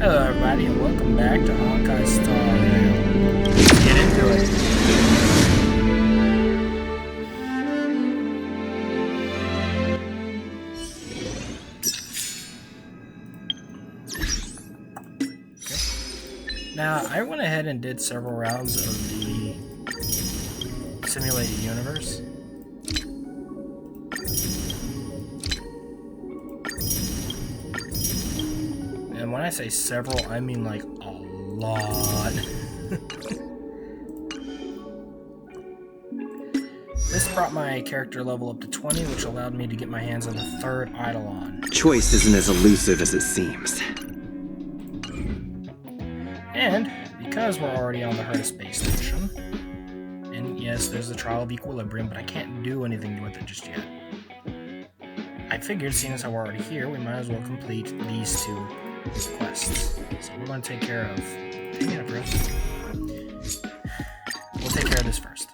Hello everybody and welcome back to Honkai Star Rail. Let's get into it. Okay. Now I went ahead and did several rounds of the simulated universe. And when I say several, I mean like a lot. This brought my character level up to 20, which allowed me to get my hands on the third Eidolon. Choice isn't as elusive as it seems. And because we're already on the heart of space station, and yes, there's the trial of equilibrium, but I can't do anything with it just yet. I figured, seeing as how we're already here, we might as well complete these two quests. So we're going to take care of... We'll take care of this first.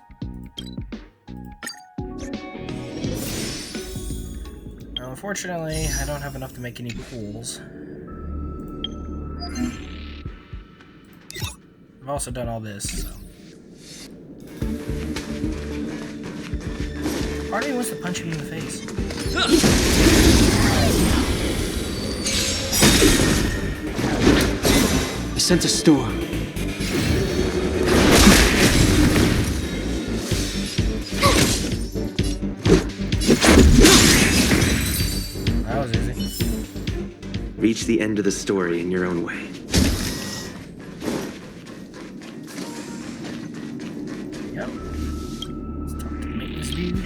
Now, unfortunately, I don't have enough to make any pools. I've also done all this, so... Part of me wants to punch him in the face. I sense a storm. That was easy. Reach the end of the story in your own way. Yep. Let's talk to the maintenance dude.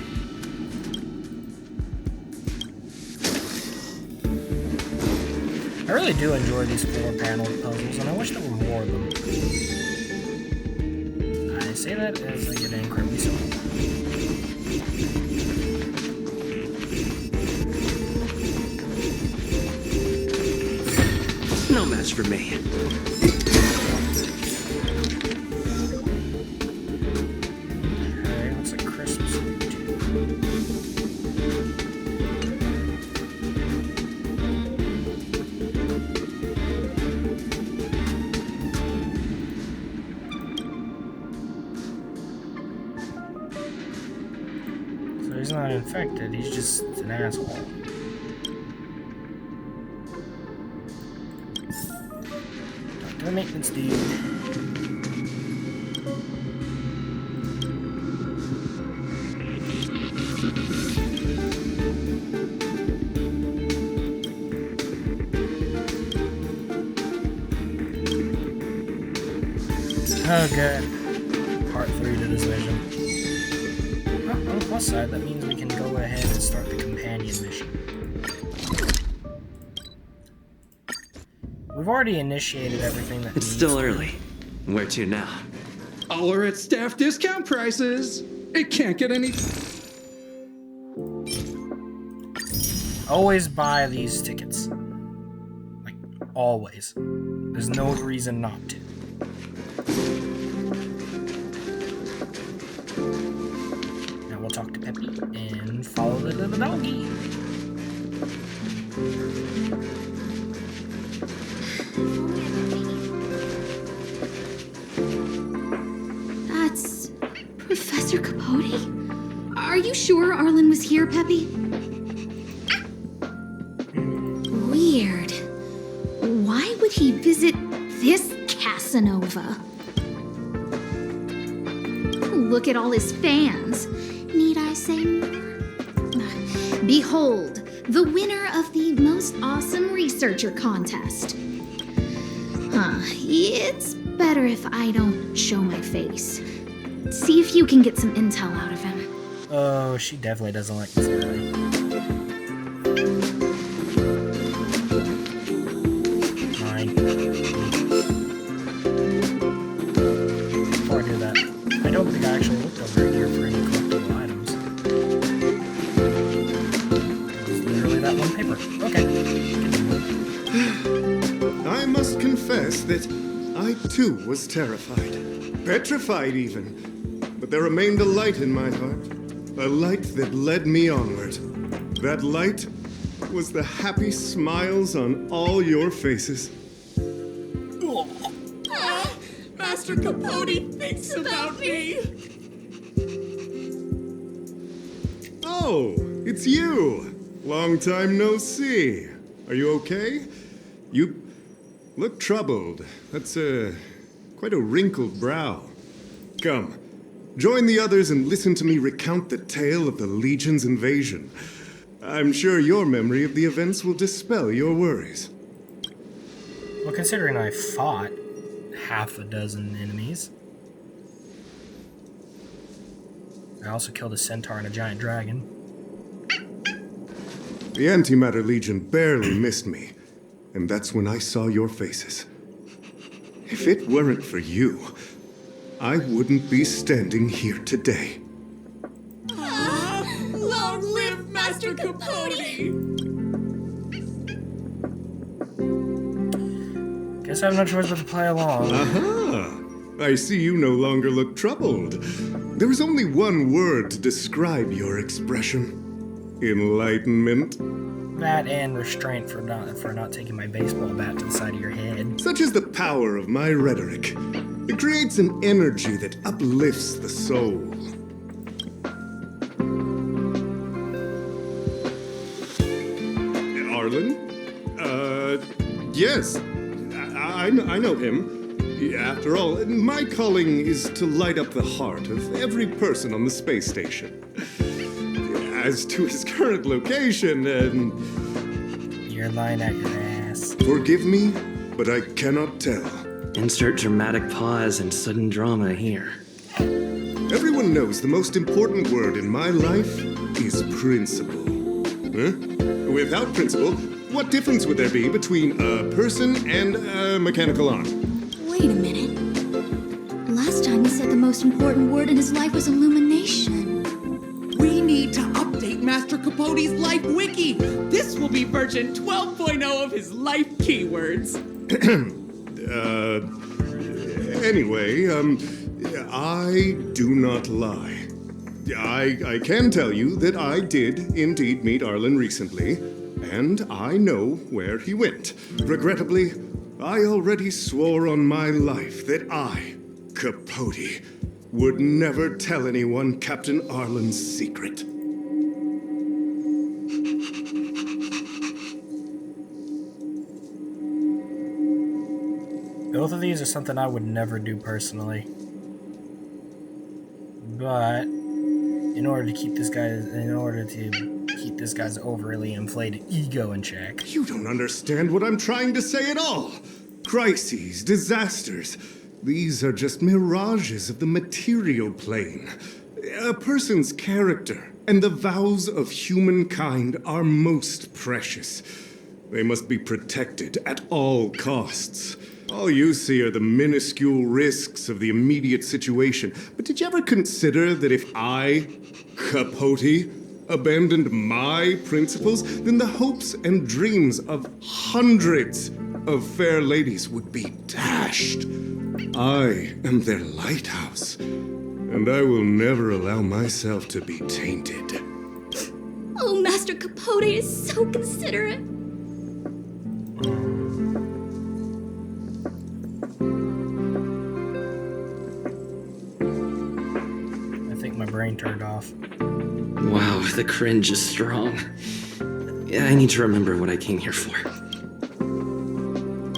I really do enjoy these 4-panel puzzles, and I wish there were more of them. I say that as I get incredibly slow. No match for me. Alright, looks like Christmas too. He's not infected, he's just an asshole. Talk to the maintenance dude. Oh good. Part 3 to this mission. On the plus side, that means we can go ahead and start the companion mission. We've already initiated everything that It's needs still to. early. Where to now? Ouur at staff discount prices. It can't get any... Always buy these tickets. Like, always. There's no reason not to. We'll talk to Peppy and follow the little doggy. That's Professor Capote? Are you sure Arlan was here, Peppy? Weird. Why would he visit this Casanova? Look at all his fans. Need I say more? Behold, the winner of the most awesome researcher contest. It's better if I don't show my face. See if you can get some intel out of him. Oh, she definitely doesn't like this guy. Fine. Before I do that, I don't think I actually looked over here for any collectible items. It's literally that one paper. Okay. I must confess that I too was terrified. Petrified even. But there remained a light in my heart. A light that led me onward. That light was the happy smiles on all your faces. Master Capote thinks about me. Oh, it's you. Long time no see. Are you okay? You look troubled. That's quite a wrinkled brow. Come, join the others and listen to me recount the tale of the Legion's invasion. I'm sure your memory of the events will dispel your worries. Well, considering I fought half a dozen enemies, I also killed a centaur and a giant dragon. The Antimatter Legion barely missed me, and that's when I saw your faces. If it weren't for you, I wouldn't be standing here today. Long live Master Capote! Guess I have no choice but to play along. Aha! I see you no longer look troubled. There is only one word to describe your expression. Enlightenment. That and restraint for not taking my baseball bat to the side of your head. Such is the power of my rhetoric. It creates an energy that uplifts the soul. Arlan? Yes. I know him. After all, my calling is to light up the heart of every person on the space station. As to his current location, You're lying at your ass. forgive me, but I cannot tell. Insert dramatic pause and sudden drama here. Everyone knows the most important word in my life is principle. Huh? Without principle, what difference would there be between a person and a mechanical arm? Wait a minute. Last time he said the most important word in his life was illumination. We need to update Master Capote's life wiki. This will be version 12.0 of his life keywords. Anyway, I do not lie. I can tell you that I did indeed meet Arlan recently, and I know where he went. Regrettably, I already swore on my life that I, Capote, would never tell anyone Captain Arlan's secret. Both of these are something I would never do personally. But in order to keep this guy's overly inflated ego in check. You don't understand what I'm trying to say at all. Crises, disasters, these are just mirages of the material plane. A person's character and the vows of humankind are most precious. They must be protected at all costs. All you see are the minuscule risks of the immediate situation. But did you ever consider that if I, Capote, abandoned my principles, then the hopes and dreams of hundreds of fair ladies would be dashed? I am their lighthouse, and I will never allow myself to be tainted. Oh, Master Capote is so considerate. I think my brain turned off. Wow, the cringe is strong. Yeah, I need to remember what I came here for.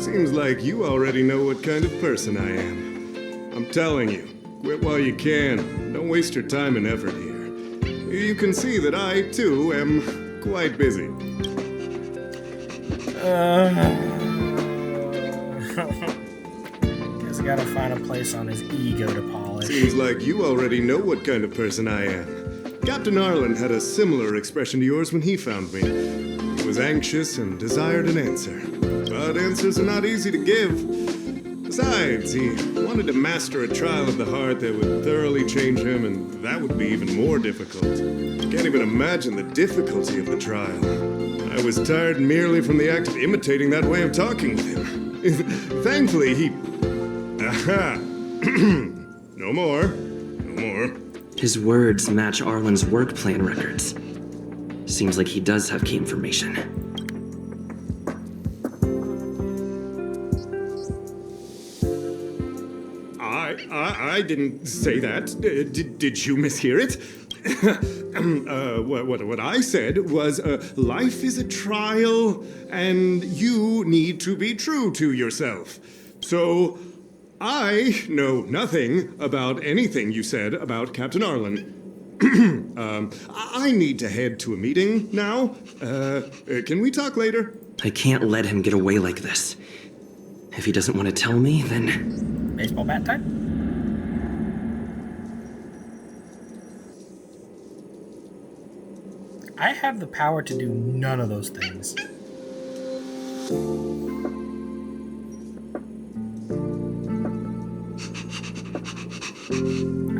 Seems like you already know what kind of person I am. I'm telling you, quit while you can. Don't waste your time and effort here. You can see that I, too, am quite busy. Guess I gotta find a place on his ego to polish. Seems like you already know what kind of person I am. Captain Arlan had a similar expression to yours when he found me. He was anxious and desired an answer. But answers are not easy to give. Besides, he wanted to master a trial of the heart that would thoroughly change him, and that would be even more difficult. Can't even imagine the difficulty of the trial. I was tired merely from the act of imitating that way of talking with him. Thankfully, he... Aha! No more. No more. His words match Arlan's work plan records. Seems like he does have key information. I I didn't say that. Did you mishear it? What I said was, life is a trial, and you need to be true to yourself. So, I know nothing about anything you said about Captain Arlan. I need to head to a meeting now. Can we talk later? I can't let him get away like this. If he doesn't want to tell me, then... Baseball bat time? I have the power to do none of those things.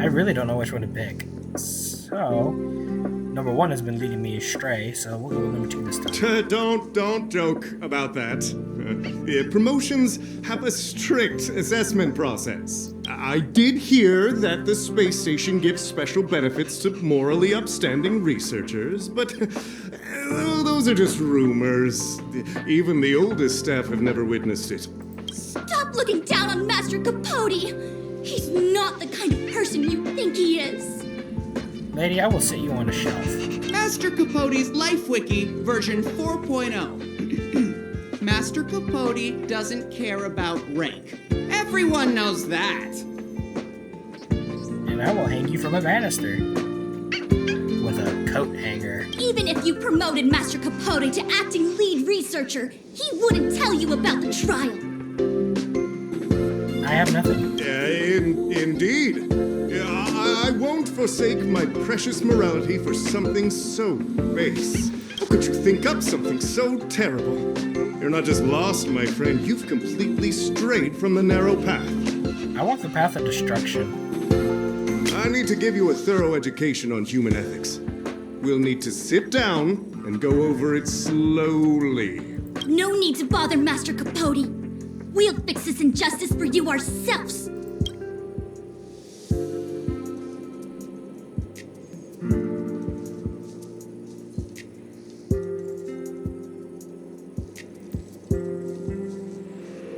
I really don't know which one to pick. So, number 1 has been leading me astray, so we'll go with number 2 this time. Don't joke about that. Promotions have a strict assessment process. I did hear that the space station gives special benefits to morally upstanding researchers, but those are just rumors. Even the oldest staff have never witnessed it. Stop looking down on Master Capote! He's not the kind of person you think he is. Lady, I will sit you on a shelf. Master Capote's Life Wiki version 4.0. Master Capote doesn't care about rank. Everyone knows that. And I will hang you from a banister. With a coat hanger. Even if you promoted Master Capote to acting lead researcher, he wouldn't tell you about the trial. I have nothing. Indeed. I won't forsake my precious morality for something so base. How could you think up something so terrible? You're not just lost, my friend. You've completely strayed from the narrow path. I walk the path of destruction. I need to give you a thorough education on human ethics. We'll need to sit down and go over it slowly. No need to bother Master Capote. We'll fix this injustice for you ourselves.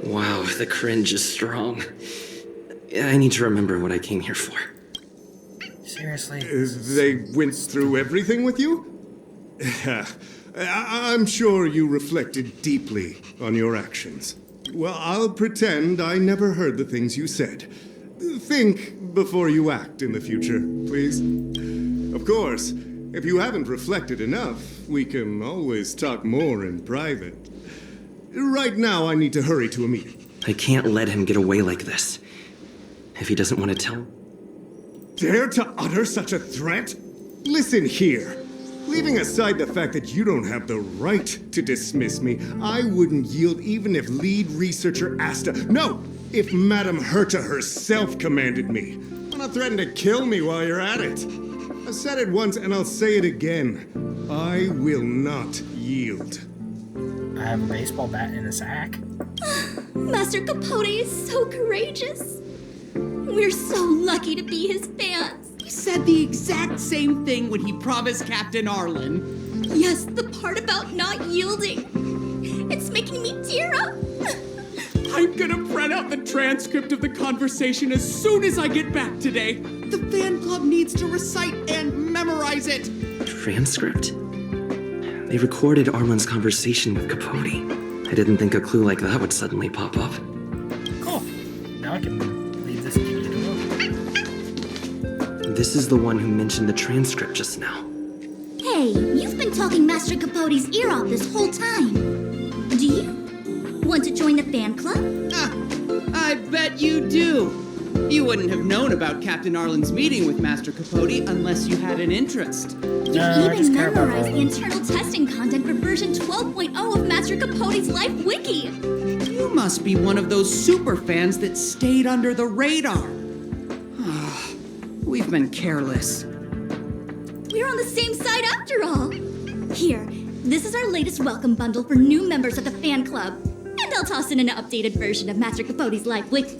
Wow, the cringe is strong. I need to remember what I came here for. Seriously? They went through everything with you? I'm sure you reflected deeply on your actions. Well, I'll pretend I never heard the things you said. Think before you act in the future, please. Of course, if you haven't reflected enough, we can always talk more in private. Right now, I need to hurry to a meeting. I can't let him get away like this. If he doesn't want to tell... Dare to utter such a threat? Listen here. Leaving aside the fact that you don't have the right to dismiss me, I wouldn't yield even if lead researcher Asta... No! If Madame Herta herself commanded me. Why not threaten to kill me while you're at it? I've said it once and I'll say it again. I will not yield. I have a baseball bat in a sack. Master Capote is so courageous. We're so lucky to be his fans. He said the exact same thing when he promised Captain Arlan. Yes, the part about not yielding. It's making me tear up. I'm gonna print out the transcript of the conversation as soon as I get back today. The fan club needs to recite and memorize it. Transcript? They recorded Arlan's conversation with Capote. I didn't think a clue like that would suddenly pop up. Cool. Now I can leave this idiot alone. This is the one who mentioned the transcript just now. Hey, you've been talking Master Capote's ear off this whole time. Do you want to join the fan club? I bet you do. You wouldn't have known about Captain Arlan's meeting with Master Capote unless you had an interest. You I just even care about memorized the Arlan. internal testing content for version 12.0 of Master Capote's Life Wiki. You must be one of those super fans that stayed under the radar. We've been careless. We're on the same side after all. Here, this is our latest welcome bundle for new members of the fan club. And I'll toss in an updated version of Master Capote's Life Wiki.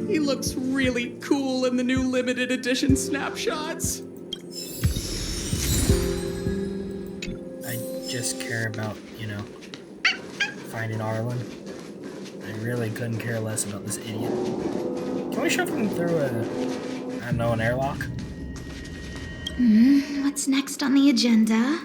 He looks really cool in the new limited edition snapshots. I just care about, finding Arlan. I really couldn't care less about this idiot. Can we shove him through I don't know, an airlock? What's next on the agenda?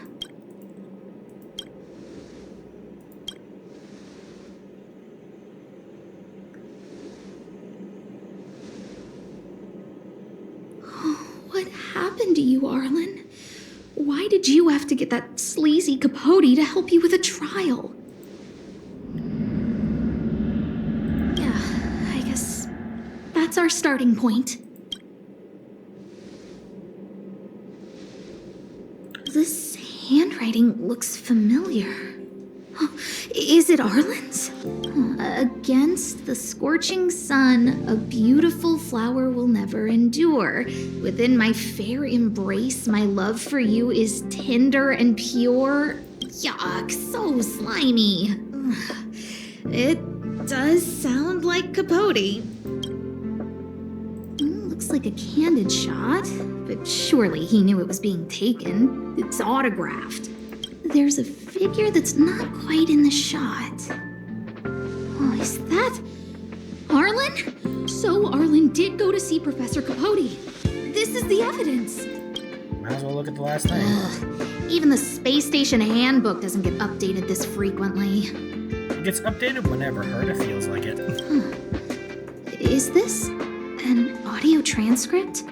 What happened to you, Arlan? Why did you have to get that sleazy Capote to help you with a trial? Yeah, I guess that's our starting point. This handwriting looks familiar. Oh, is it Arlen's? Against the scorching sun, a beautiful flower will never endure. Within my fair embrace, my love for you is tender and pure. Yuck, so slimy. It does sound like Capote. Looks like a candid shot, but surely he knew it was being taken. It's autographed. There's a figure that's not quite in the shot. Oh, is that Arlan? So Arlan did go to see Professor Capote. This is the evidence. Might as well look at the last thing. Even the space station handbook doesn't get updated this frequently. It gets updated whenever Herta feels like it. Is this an audio transcript?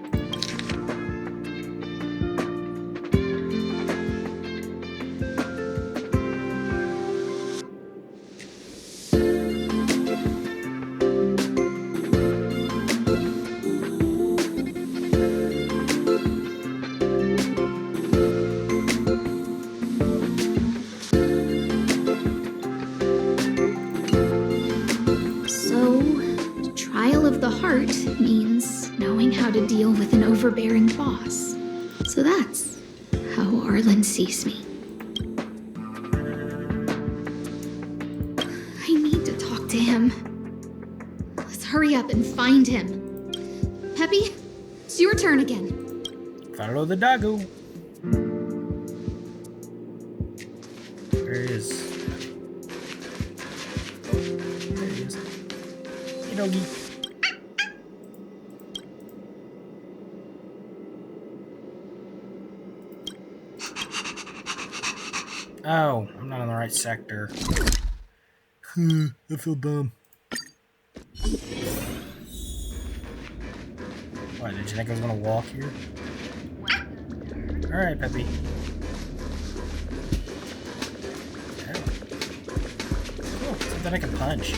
To deal with an overbearing boss. So that's how Arlan sees me. I need to talk to him. Let's hurry up and find him. Peppy, it's your turn again. Follow the doggo. There he is. There he is. Hey, doggy. Oh, I'm not in the right sector. I feel dumb. What, did you think I was gonna walk here? Alright, Peppy. Yeah. Cool, something I can punch.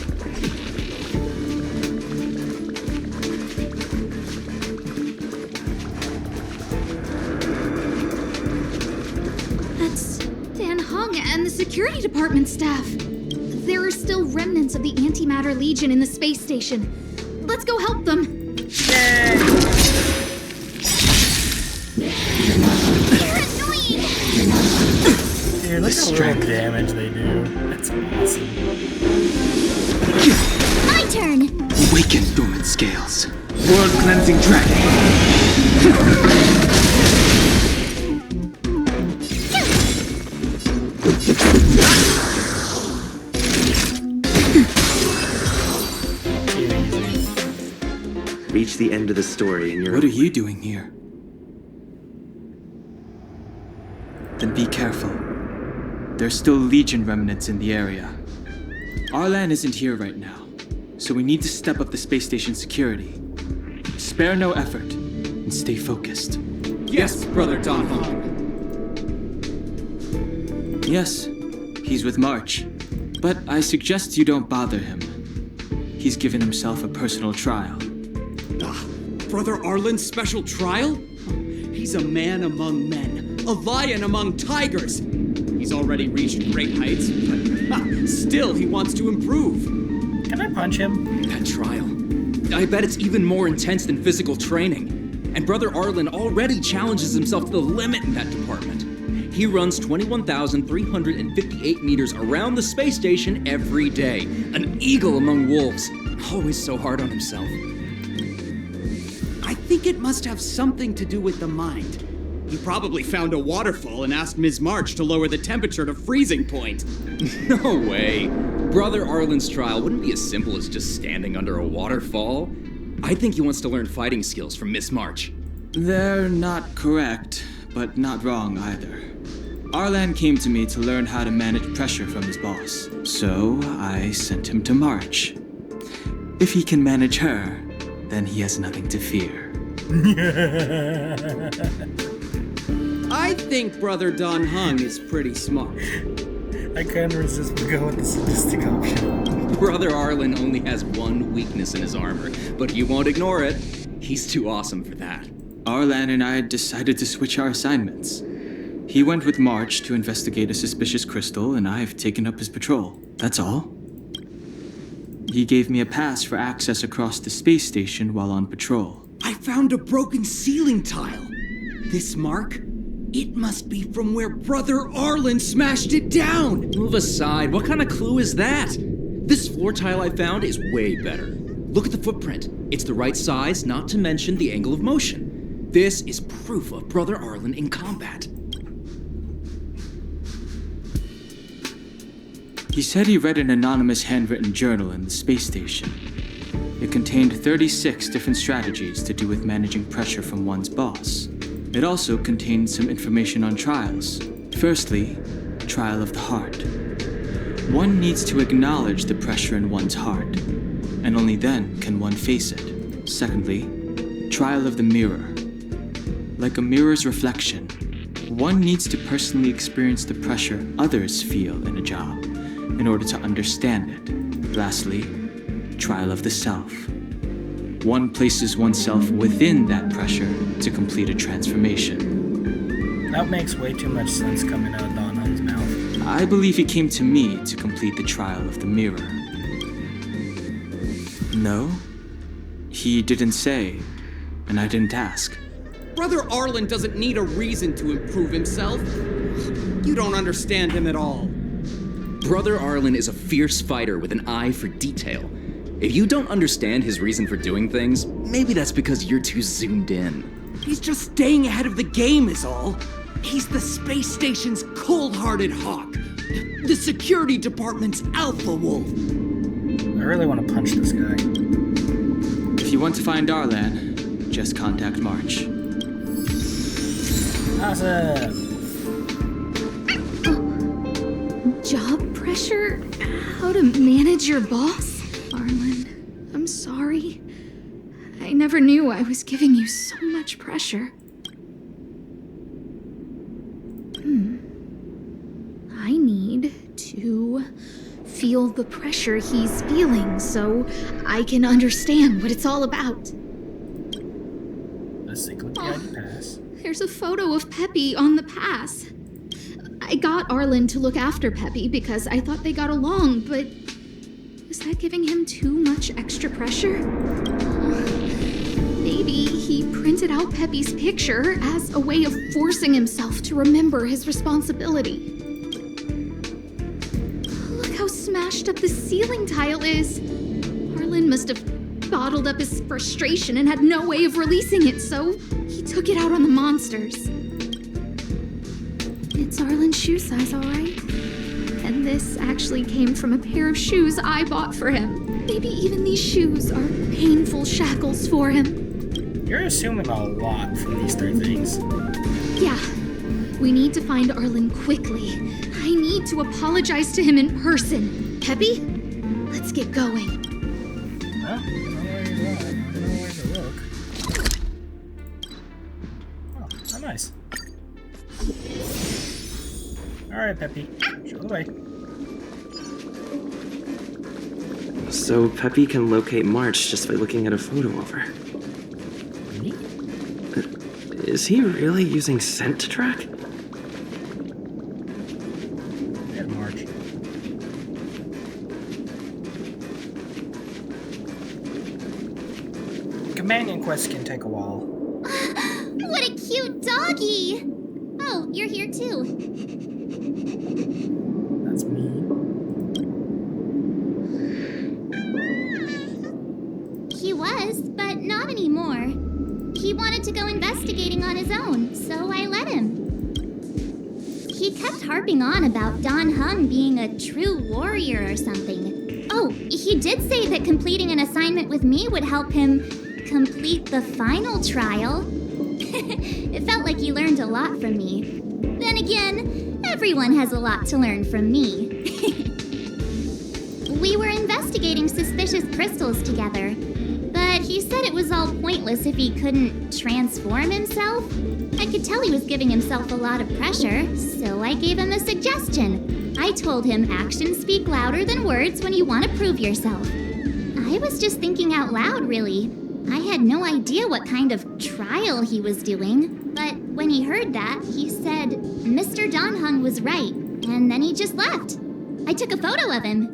And the security department staff. There are still remnants of the Antimatter Legion in the space station. Let's go help them. Yay! They're annoying! Dude, look at the little damage they do. That's awesome. My turn! Awaken, dormant scales. World cleansing dragon. Reach the end of the story and you're... What are you doing here? Then be careful. There's still Legion remnants in the area. Arlan isn't here right now, so we need to step up the space station security. Spare no effort, and stay focused. Yes, Brother Don Hong. Yes, he's with March, but I suggest you don't bother him. He's given himself a personal trial. Brother Arlan's special trial? He's a man among men, a lion among tigers. He's already reached great heights, but still he wants to improve. Can I punch him? That trial. I bet it's even more intense than physical training. And Brother Arlan already challenges himself to the limit in that department. He runs 21,358 meters around the space station every day. An eagle among wolves. Always so hard on himself. I think it must have something to do with the mind. He probably found a waterfall and asked Ms. March to lower the temperature to freezing point. No way. Brother Arlan's trial wouldn't be as simple as just standing under a waterfall. I think he wants to learn fighting skills from Miss March. They're not correct, but not wrong either. Arlan came to me to learn how to manage pressure from his boss, so I sent him to March. If he can manage her, then he has nothing to fear. I think Brother Don Hung is pretty smart. I couldn't resist but go with the sadistic option. Brother Arlan only has one weakness in his armor, but he won't ignore it. He's too awesome for that. Arlan and I decided to switch our assignments. He went with March to investigate a suspicious crystal, and I've taken up his patrol. That's all. He gave me a pass for access across the space station while on patrol. I found a broken ceiling tile. This mark? It must be from where Brother Arlan smashed it down! Move aside. What kind of clue is that? This floor tile I found is way better. Look at the footprint. It's the right size, not to mention the angle of motion. This is proof of Brother Arlan in combat. He said he read an anonymous handwritten journal in the space station. It contained 36 different strategies to do with managing pressure from one's boss. It also contained some information on trials. Firstly, trial of the heart. One needs to acknowledge the pressure in one's heart, and only then can one face it. Secondly, trial of the mirror. Like a mirror's reflection, one needs to personally experience the pressure others feel in a job in order to understand it. Lastly, trial of the self. One places oneself within that pressure to complete a transformation. That makes way too much sense coming out of Don Hung's mouth. I believe he came to me to complete the trial of the mirror. No, he didn't say, and I didn't ask. Brother Arlan doesn't need a reason to improve himself. You don't understand him at all. Brother Arlan is a fierce fighter with an eye for detail. If you don't understand his reason for doing things, maybe that's because you're too zoomed in. He's just staying ahead of the game is all. He's the space station's cold-hearted hawk. The security department's alpha wolf. I really want to punch this guy. If you want to find Arlan, just contact March. Awesome! Job pressure? How to manage your boss? Arlan, I'm sorry. I never knew I was giving you so much pressure. I need to feel the pressure he's feeling so I can understand what it's all about. Let's see, click the ID pass. There's a photo of Peppy on the pass. I got Arlan to look after Peppy because I thought they got along, but is that giving him too much extra pressure? Maybe he printed out Peppy's picture as a way of forcing himself to remember his responsibility. Look how smashed up the ceiling tile is. Arlan must have bottled up his frustration and had no way of releasing it, so he took it out on the monsters. It's Arlan's shoe size, all right? And this actually came from a pair of shoes I bought for him. Maybe even these shoes are painful shackles for him. You're assuming a lot from these three things. Yeah. We need to find Arlan quickly. I need to apologize to him in person. Peppy, let's get going. Huh? I don't know where you're going. I don't know where to look. Oh, how nice. Alright, Peppy. Show the way. So Peppy can locate March just by looking at a photo of her. Me? Is he really using scent to track? Yeah, March. Companion quests can take a while. What a cute doggy! Oh, you're here too. That's me. He was, but not anymore. He wanted to go investigating on his own, so I let him. he kept harping on about Dan Heng being a true warrior or something. Oh, he did say that completing an assignment with me would help him complete the final trial. It felt like he learned a lot from me. Then again, everyone has a lot to learn from me. We were investigating suspicious crystals together, but he said it was all pointless if he couldn't transform himself. I could tell he was giving himself a lot of pressure, so I gave him a suggestion. I told him actions speak louder than words when you want to prove yourself. I was just thinking out loud, really. I had no idea what kind of trial he was doing, but when he heard that, he said Mr. Dan Heng was right, and then he just left. I took a photo of him.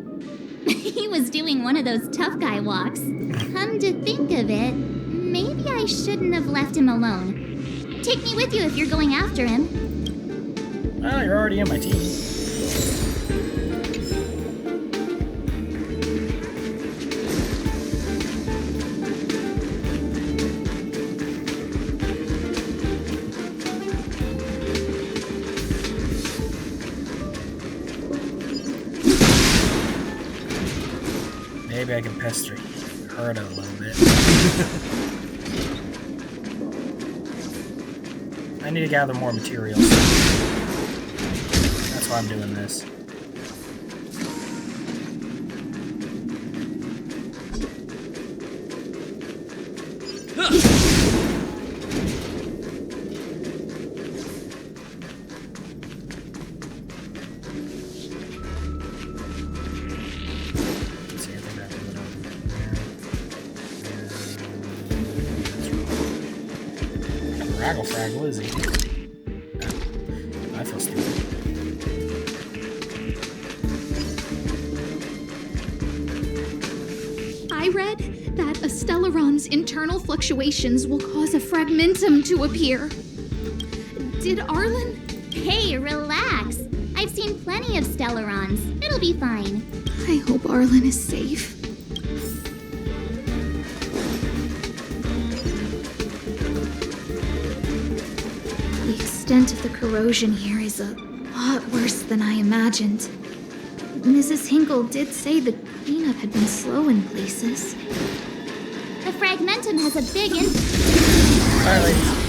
He was doing one of those tough guy walks. Come to think of it, maybe I shouldn't have left him alone. Take me with you if you're going after him. Well, you're already in my team. Maybe I can pester her a little bit. I need to gather more materials. That's why I'm doing this. Fraggle, is he? I feel stupid. I read that a Stellaron's internal fluctuations will cause a fragmentum to appear. Did Arlan? Hey, relax. I've seen plenty of Stellarons. It'll be fine. I hope Arlan is safe. The extent of the corrosion here is a lot worse than I imagined. Mrs. Hinkle did say the cleanup had been slow in places. The fragmentum has a big Alright, ladies.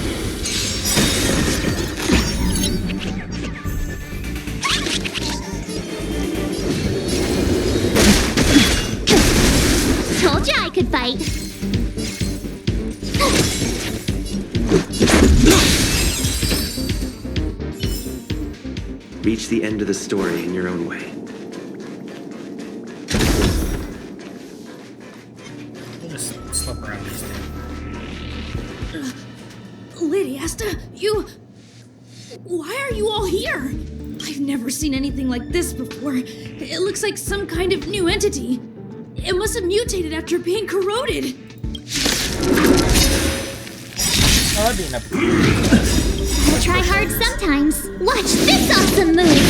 Told ya I could fight. Reach the end of the story in your own way. We'll just slip around these two. Lady Asta, you... Why are you all here? I've never seen anything like this before. It looks like some kind of new entity. It must have mutated after being corroded. Oh, that'd be enough. I try hard sometimes. Watch this awesome move!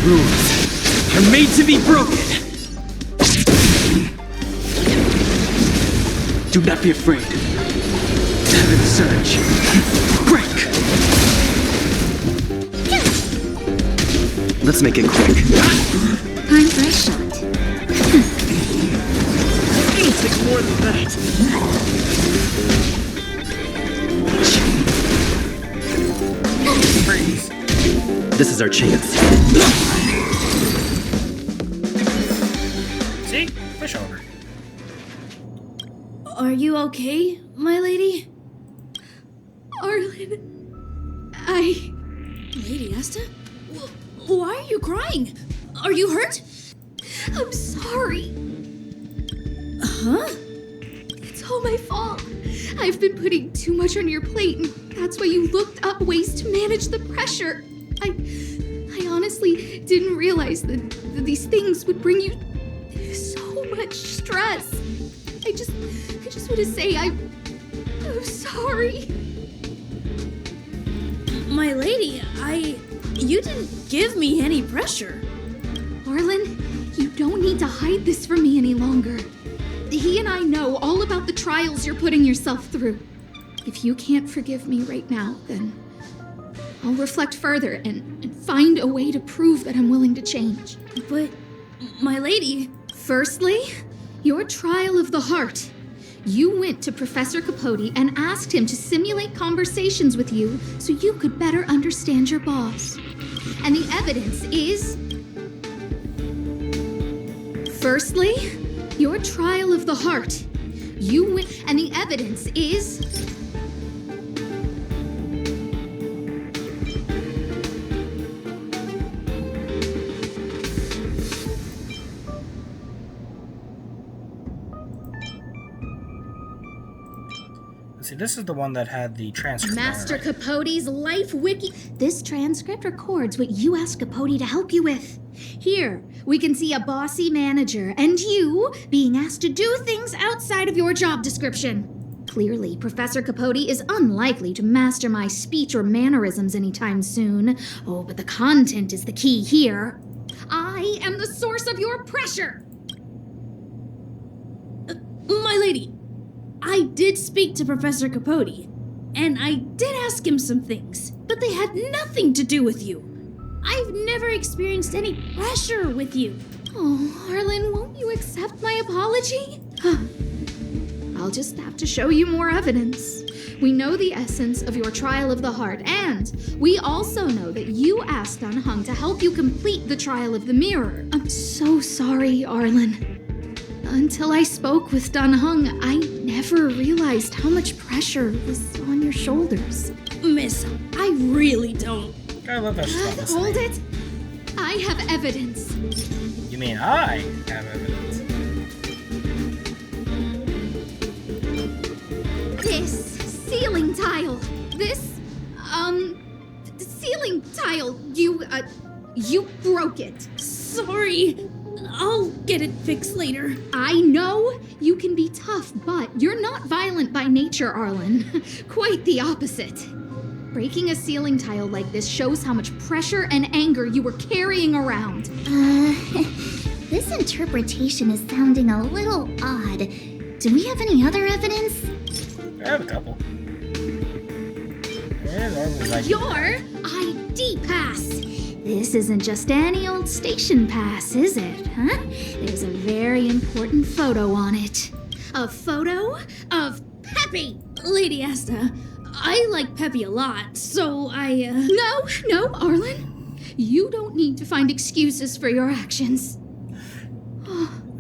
Rules are made to be broken. Do not be afraid. Heaven surge. Break. Let's make it quick. Time for a shot. It'll take more than that. Freeze. This is our chance. See? Push over. Are you okay, my lady? Arlan, Lady Asta? Why are you crying? Are you hurt? I'm sorry. Huh? It's all my fault. I've been putting too much on your plate, and that's why you looked up ways to manage the pressure. I honestly didn't realize that these things would bring you so much stress. I just want to say I'm sorry. My lady, you didn't give me any pressure. Arlan, you don't need to hide this from me any longer. He and I know all about the trials you're putting yourself through. If you can't forgive me right now, then I'll reflect further and find a way to prove that I'm willing to change. But, my lady... Firstly, your trial of the heart. You went to Professor Capote and asked him to simulate conversations with you so you could better understand your boss. And the evidence is... Firstly, your trial of the heart. You went... And the evidence is... See, this is the one that had the transcript. Master on it, right? Capote's life wiki. This transcript records what you asked Capote to help you with. Here, we can see a bossy manager and you being asked to do things outside of your job description. Clearly, Professor Capote is unlikely to master my speech or mannerisms anytime soon. Oh, but the content is the key here. I am the source of your pressure. My lady, I did speak to Professor Capote, and I did ask him some things, but they had nothing to do with you. I've never experienced any pressure with you. Oh, Arlan, won't you accept my apology? I'll just have to show you more evidence. We know the essence of your trial of the heart, and we also know that you asked Dunhung to help you complete the trial of the mirror. I'm so sorry, Arlan. Until I spoke with Dunhung, I never realized how much pressure was on your shoulders. Miss, I really don't. I love that she's not listening. Hold it. I have evidence. You mean I have evidence? This ceiling tile. This, ceiling tile. You broke it. Sorry. I'll get it fixed later. I know you can be tough, but you're not violent by nature, Arlan. Quite the opposite. Breaking a ceiling tile like this shows how much pressure and anger you were carrying around. This interpretation is sounding a little odd. Do we have any other evidence? I have a couple. Your ID pass. This isn't just any old station pass, is it, huh? There's a very important photo on it. A photo of Peppy! Lady Asta, I like Peppy a lot, so I, No, Arlan. You don't need to find excuses for your actions.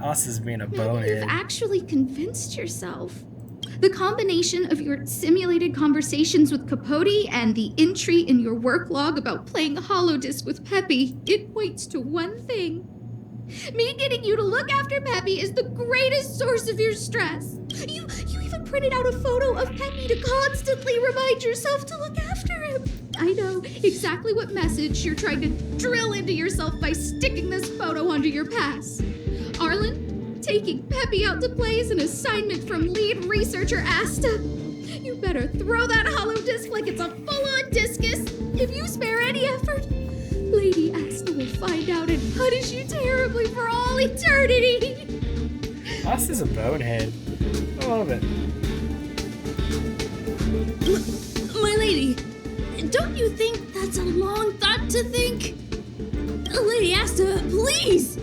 Asta's being a You've bonehead. actually convinced yourself. The combination of your simulated conversations with Capote and the entry in your work log about playing holodisc with Peppy, it points to one thing. Me getting you to look after Peppy is the greatest source of your stress. You even printed out a photo of Peppy to constantly remind yourself to look after him. I know exactly what message you're trying to drill into yourself by sticking this photo onto your pass. Arlan, taking Peppy out to play is an assignment from lead researcher Asta. You better throw that holodisc like it's a full-on discus. If you spare any effort, Lady Asta will find out and punish you terribly for all eternity. Asta's a bonehead. I love it. My lady, don't you think that's a long thought to think? Lady Asta, please!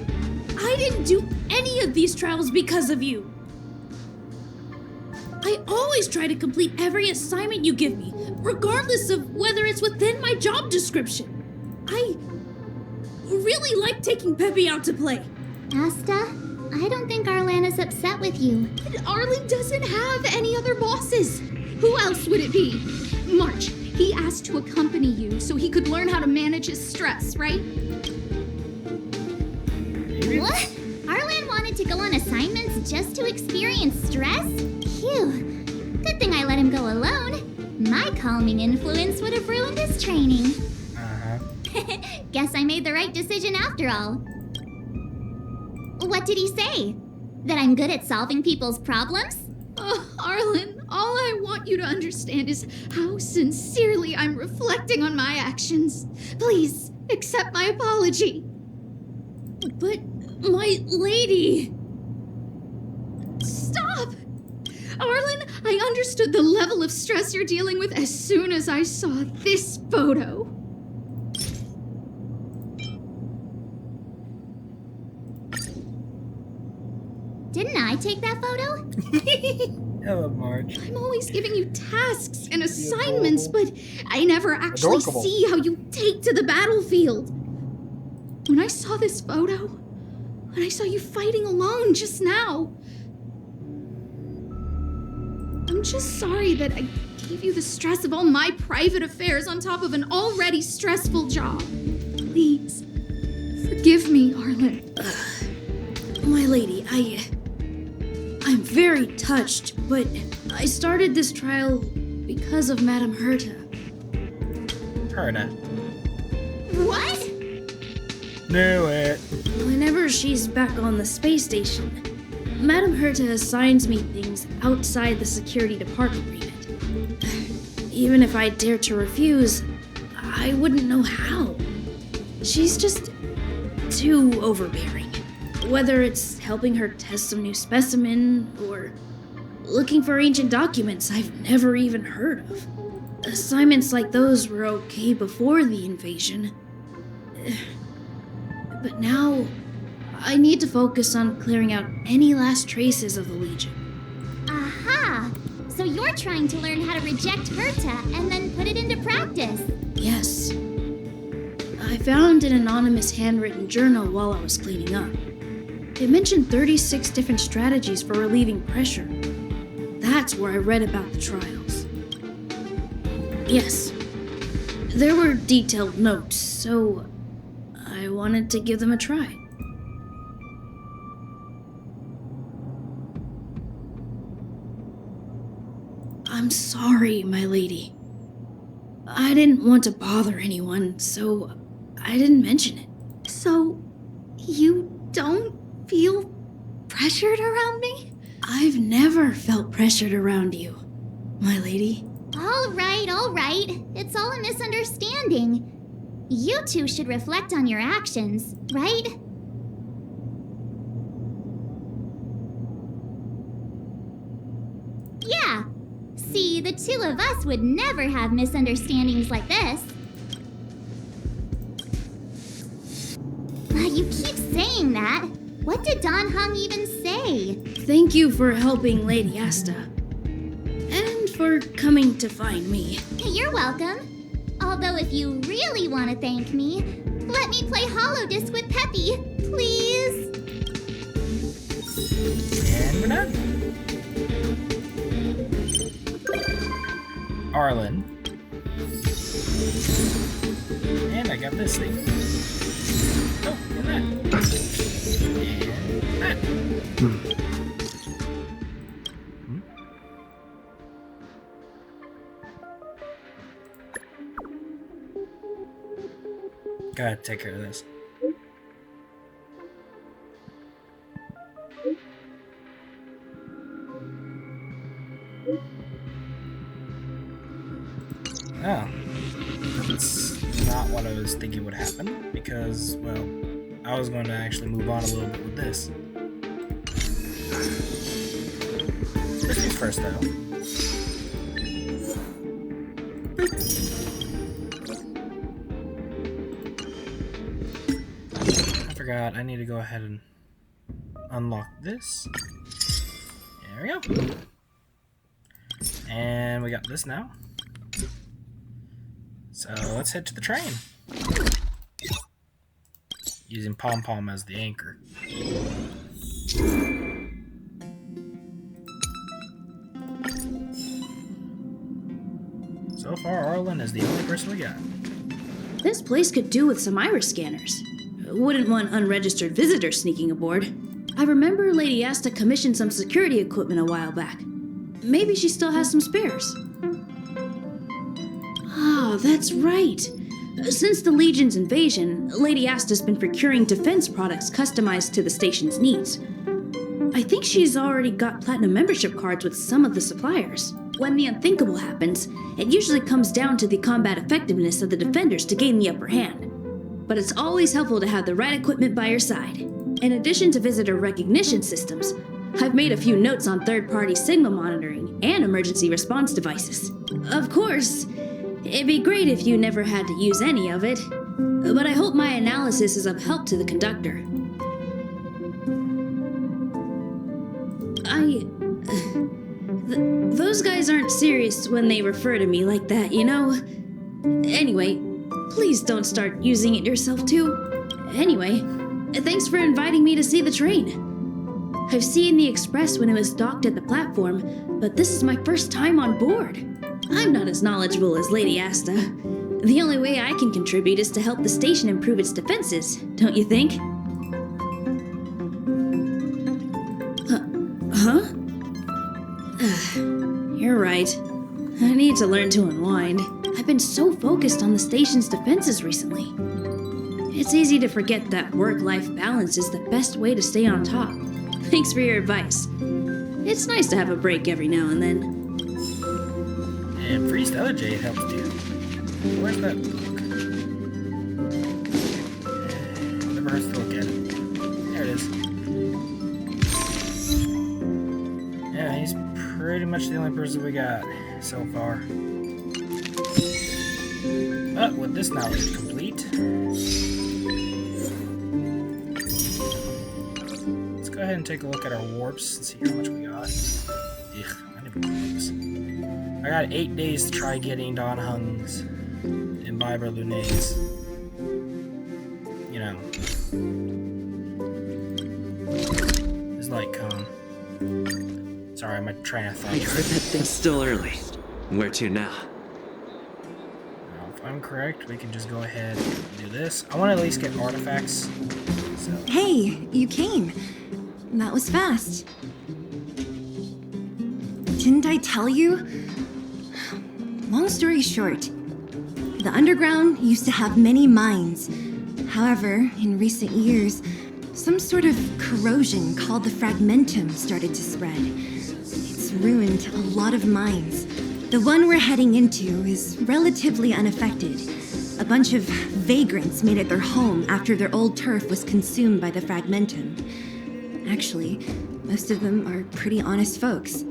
I didn't do any of these trials because of you. I always try to complete every assignment you give me, regardless of whether it's within my job description. I really like taking Peppy out to play. Asta, I don't think Arlan is upset with you. Arlan doesn't have any other bosses. Who else would it be? March, he asked to accompany you so he could learn how to manage his stress, right? What? Arlan wanted to go on assignments just to experience stress? Phew. Good thing I let him go alone. My calming influence would have ruined his training. Guess I made the right decision after all. What did he say? That I'm good at solving people's problems? Oh, Arlan, all I want you to understand is how sincerely I'm reflecting on my actions. Please, accept my apology. But, my lady... Stop! Arlan, I understood the level of stress you're dealing with as soon as I saw this photo. Didn't I take that photo? Hello, Marge. I'm always giving you tasks and assignments, but I never actually Adorable. see how you take to the battlefield. When I saw this photo, when I saw you fighting alone just now, I'm just sorry that I gave you the stress of all my private affairs on top of an already stressful job. Please, forgive me, Arlan. My lady, I'm very touched, but I started this trial because of Madame Herta. Herta. What? Knew it. Whenever she's back on the space station, Madame Herta assigns me things outside the security department remit. Even if I dared to refuse, I wouldn't know how. She's just too overbearing. Whether it's helping her test some new specimen, or looking for ancient documents I've never even heard of. Assignments like those were okay before the invasion. But now, I need to focus on clearing out any last traces of the Legion. Aha! So you're trying to learn how to reject Herta and then put it into practice. Yes. I found an anonymous handwritten journal while I was cleaning up. It mentioned 36 different strategies for relieving pressure. That's where I read about the trials. Yes. There were detailed notes, so I wanted to give them a try. I'm sorry, my lady. I didn't want to bother anyone, so I didn't mention it. So, you don't feel pressured around me? I've never felt pressured around you, my lady. All right. It's all a misunderstanding. You two should reflect on your actions, right? Yeah. See, the two of us would never have misunderstandings like this. You keep saying that. What did Don Hung even say? Thank you for helping Lady Asta. And for coming to find me. You're welcome. Although if you really want to thank me, let me play Holodisc with Peppy, please. And we're done. Arlan. And I got this thing. Oh, and that. And that. Gotta take care of this. Oh. That's not what I was thinking would happen, because, well, I was going to actually move on a little bit with this. First things first, though. I forgot, I need to go ahead and unlock this. There we go. And we got this now. So let's head to the train. Using Pom Pom as the anchor. So far, Arlan is the only person we got. This place could do with some iris scanners. Wouldn't want unregistered visitors sneaking aboard. I remember Lady Asta commissioned some security equipment a while back. Maybe she still has some spares. Ah, that's right. Since the Legion's invasion, Lady Asta's been procuring defense products customized to the station's needs. I think she's already got platinum membership cards with some of the suppliers. When the unthinkable happens, it usually comes down to the combat effectiveness of the defenders to gain the upper hand. But it's always helpful to have the right equipment by your side. In addition to visitor recognition systems, I've made a few notes on third-party signal monitoring and emergency response devices. Of course, it'd be great if you never had to use any of it, but I hope my analysis is of help to the conductor. Those guys aren't serious when they refer to me like that, you know? Anyway, please don't start using it yourself too. Anyway, thanks for inviting me to see the train. I've seen the express when it was docked at the platform, but this is my first time on board. I'm not as knowledgeable as Lady Asta. The only way I can contribute is to help the station improve its defenses, don't you think? Huh? You're right. I need to learn to unwind. I've been so focused on the station's defenses recently. It's easy to forget that work-life balance is the best way to stay on top. Thanks for your advice. It's nice to have a break every now and then. And Priest Elejade helps too. Where's that book? Never hurts to look at it. There it is. Yeah, he's pretty much the only person we got so far. But with this knowledge complete, let's go ahead and take a look at our warps and see how much we got. Ugh, I never do this. I got 8 days to try getting Don Hung's Imbiber Lunates. You know. It's like, sorry, my train of thought. I heard that thing's still early. Where to now? If I'm correct, we can just go ahead and do this. I want to at least get artifacts. So. Hey, you came. That was fast. Didn't I tell you? Long story short, the underground used to have many mines. However, in recent years, some sort of corrosion called the fragmentum started to spread. It's ruined a lot of mines. The one we're heading into is relatively unaffected. A bunch of vagrants made it their home after their old turf was consumed by the fragmentum. Actually, most of them are pretty honest folks.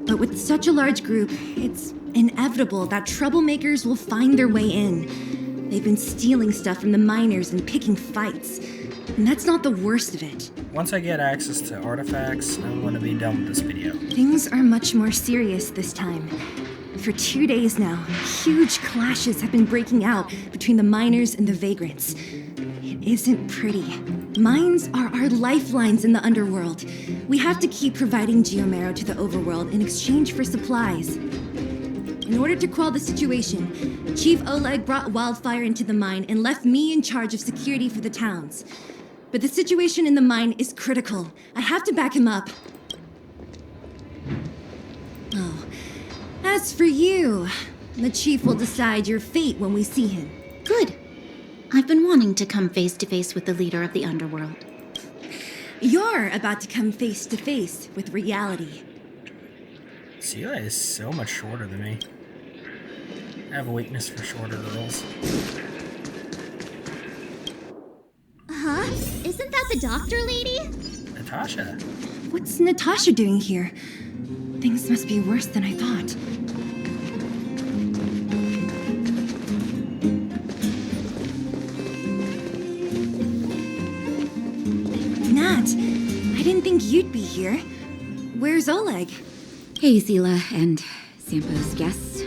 But with such a large group, it's inevitable that troublemakers will find their way in. They've been stealing stuff from the miners and picking fights. And that's not the worst of it. Once I get access to artifacts, I'm going to be done with this video. Things are much more serious this time. For 2 days now, huge clashes have been breaking out between the miners and the vagrants. It isn't pretty. Mines are our lifelines in the underworld. We have to keep providing geomarrow to the overworld in exchange for supplies. In order to quell the situation, Chief Oleg brought wildfire into the mine and left me in charge of security for the towns. But the situation in the mine is critical. I have to back him up. Oh, as for you, the Chief will decide your fate when we see him. Good. I've been wanting to come face to face with the leader of the underworld. You're about to come face to face with reality. Sela is so much shorter than me. I have a weakness for shorter girls. Huh? Isn't that the doctor lady? Natasha. What's Natasha doing here? Things must be worse than I thought. Nat, I didn't think you'd be here. Where's Oleg? Hey, Zila and Sampa's guests.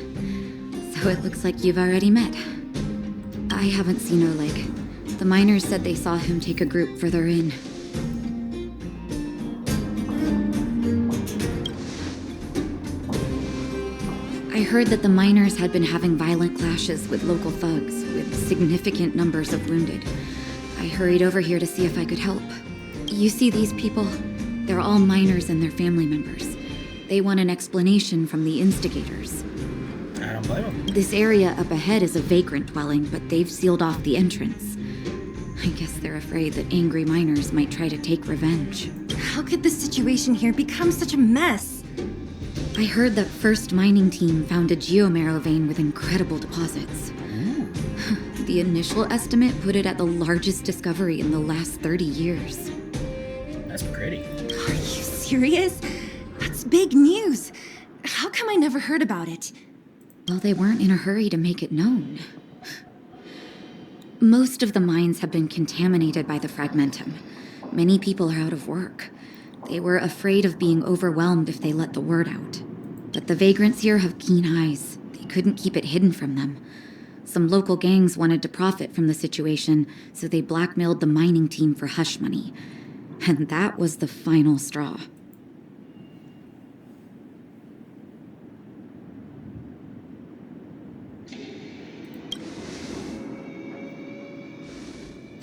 So it looks like you've already met. I haven't seen Oleg. The miners said they saw him take a group further in. I heard that the miners had been having violent clashes with local thugs, with significant numbers of wounded. I hurried over here to see if I could help. You see these people? They're all miners and their family members. They want an explanation from the instigators. I don't blame them. This area up ahead is a vagrant dwelling, but they've sealed off the entrance. I guess they're afraid that angry miners might try to take revenge. How could the situation here become such a mess? I heard that First Mining Team found a geomarrow vein with incredible deposits. The initial estimate put it at the largest discovery in the last 30 years. That's pretty. Are you serious? That's big news. How come I never heard about it? Well, they weren't in a hurry to make it known. Most of the mines have been contaminated by the fragmentum. Many people are out of work. They were afraid of being overwhelmed if they let the word out. But the vagrants here have keen eyes. They couldn't keep it hidden from them. Some local gangs wanted to profit from the situation, so they blackmailed the mining team for hush money. And that was the final straw.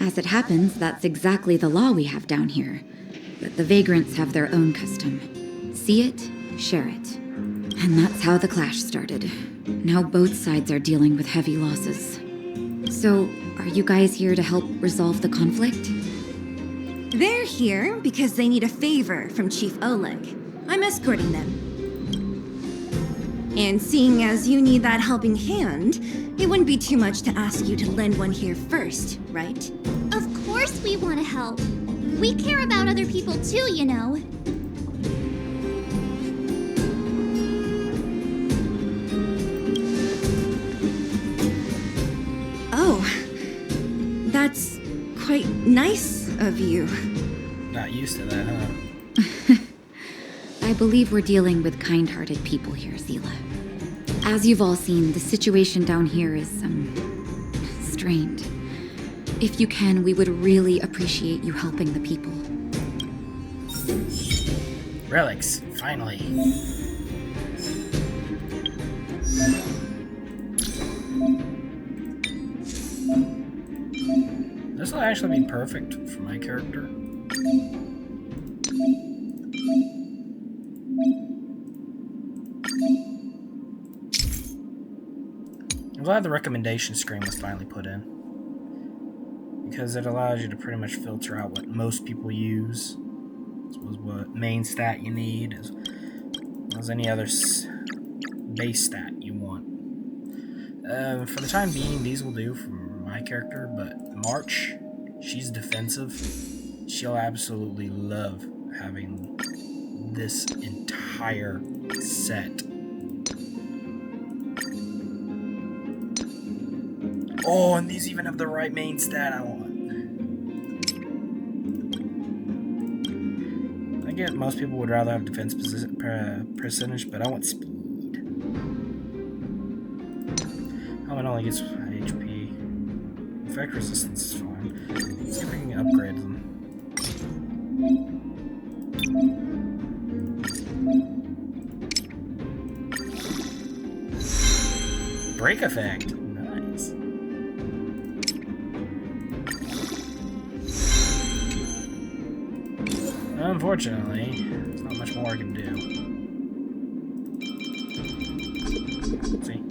As it happens, that's exactly the law we have down here. But the vagrants have their own custom. See it, share it. And that's how the clash started. Now both sides are dealing with heavy losses. So, are you guys here to help resolve the conflict? They're here because they need a favor from Chief Oleg. I'm escorting them. And seeing as you need that helping hand, it wouldn't be too much to ask you to lend one here first, right? Of course we want to help. We care about other people too, you know. Oh, that's quite nice of you. Not used to that, huh? I believe we're dealing with kind-hearted people here, Zila. As you've all seen, the situation down here is, strained. If you can, we would really appreciate you helping the people. Relics, finally. This will actually be perfect for my character. I'm glad the recommendation screen was finally put in, because it allows you to pretty much filter out what most people use, as well as what main stat you need, as well as any other base stat you want. For the time being, these will do for my character, but March, she's defensive. She'll absolutely love having this entire set. Oh, and these even have the right main stat I want. I get most people would rather have defense percentage, but I want speed. Oh, it only gets HP. Effect resistance is fine. Let's see if we can upgrade them. Break effect. Nice. Unfortunately, there's not much more I can do. Let's see.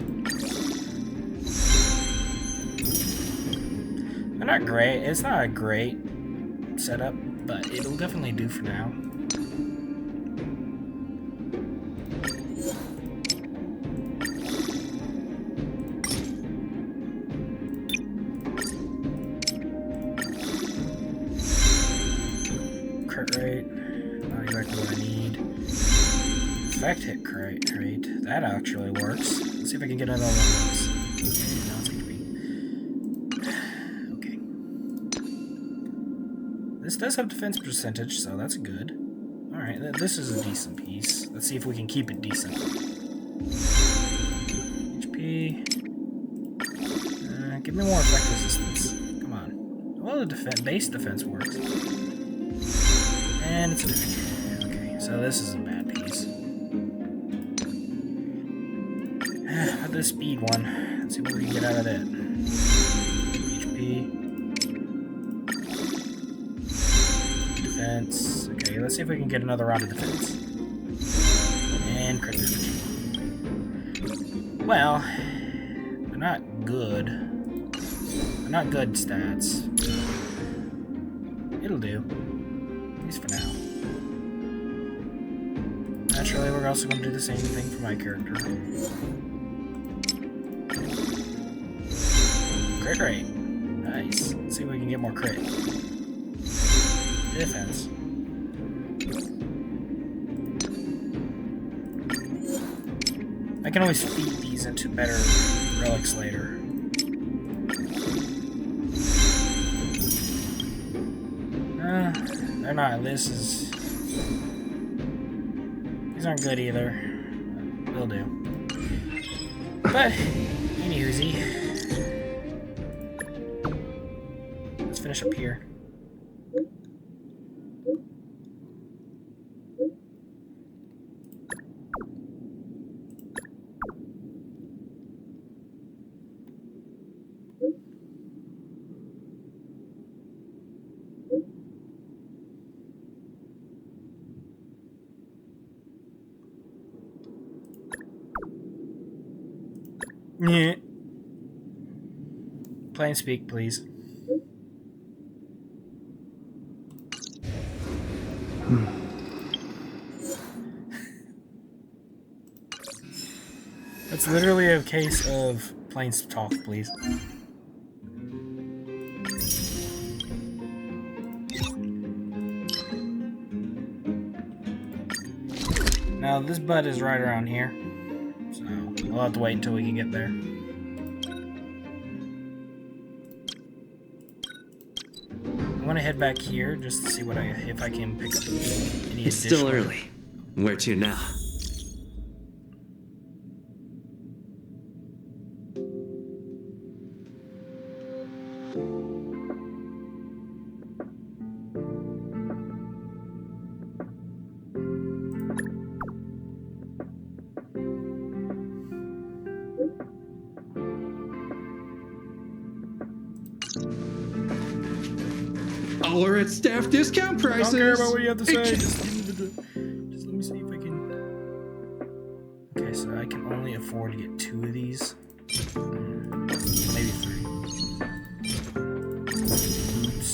They're not great. It's not a great setup, but it'll definitely do for now. Crit rate, not exactly what I need. Effect hit crit rate, that actually works. Let's see if I can get another one of those. No, it's HP. Okay. This does have defense percentage, so that's good. Alright, this is a decent piece. Let's see if we can keep it decent. HP. Give me more effect resistance. Come on. Well, the base defense works. And it's a okay, so this is a bad piece. But the speed one. Let's see what we can get out of that. HP. Defense. Okay, let's see if we can get another round of defense. And crit damage. Well, they're not good. They're not good stats. It'll do. At least for now. Naturally, we're also going to do the same thing for my character. Crit rate. Nice. Let's see if we can get more crit. Defense. I can always feed these into better relics later. They're not. These aren't good either. They'll do. But, anywhoosie. Let's finish up here. Yeah. Plain speak, please. That's literally a case of plain talk, please. Now, this bud is right around here, so we'll have to wait until we can get there. I want to head back here just to see what if I can pick up any It's still early. Where to now? Ouur at staff discount prices. I don't care about what you have to say. Just let me see if I can. Okay, so I can only afford to get 2 of these. Maybe 3. Oops.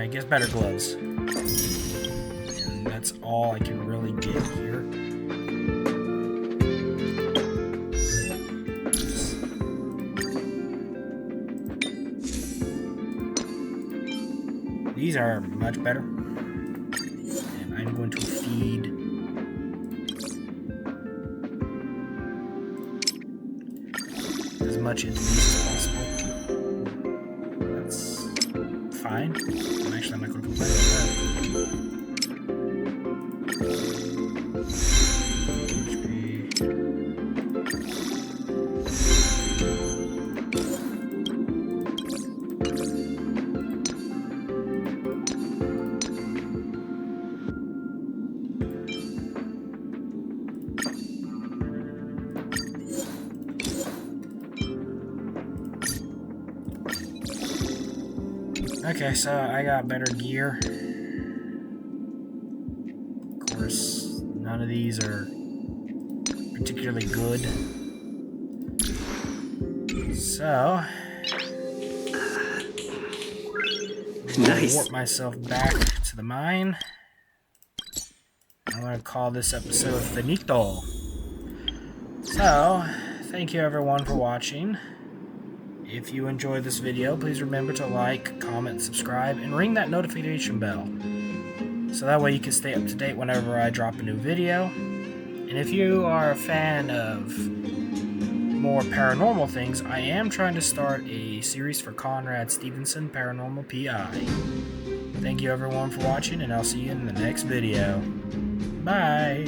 I guess better gloves. And that's all I can really get here. These are much better, and I'm going to feed as much into these as possible. That's fine. I'm not going to complain about that. Okay, so I got better gear. Of course, none of these are particularly good. So, Nice. warp myself back to the mine. I'm going to call this episode Finito. So, thank you everyone for watching. If you enjoyed this video, please remember to like, comment, subscribe, and ring that notification bell. So that way you can stay up to date whenever I drop a new video. And if you are a fan of more paranormal things, I am trying to start a series for Conrad Stevenson, Paranormal PI. Thank you everyone for watching, and I'll see you in the next video. Bye!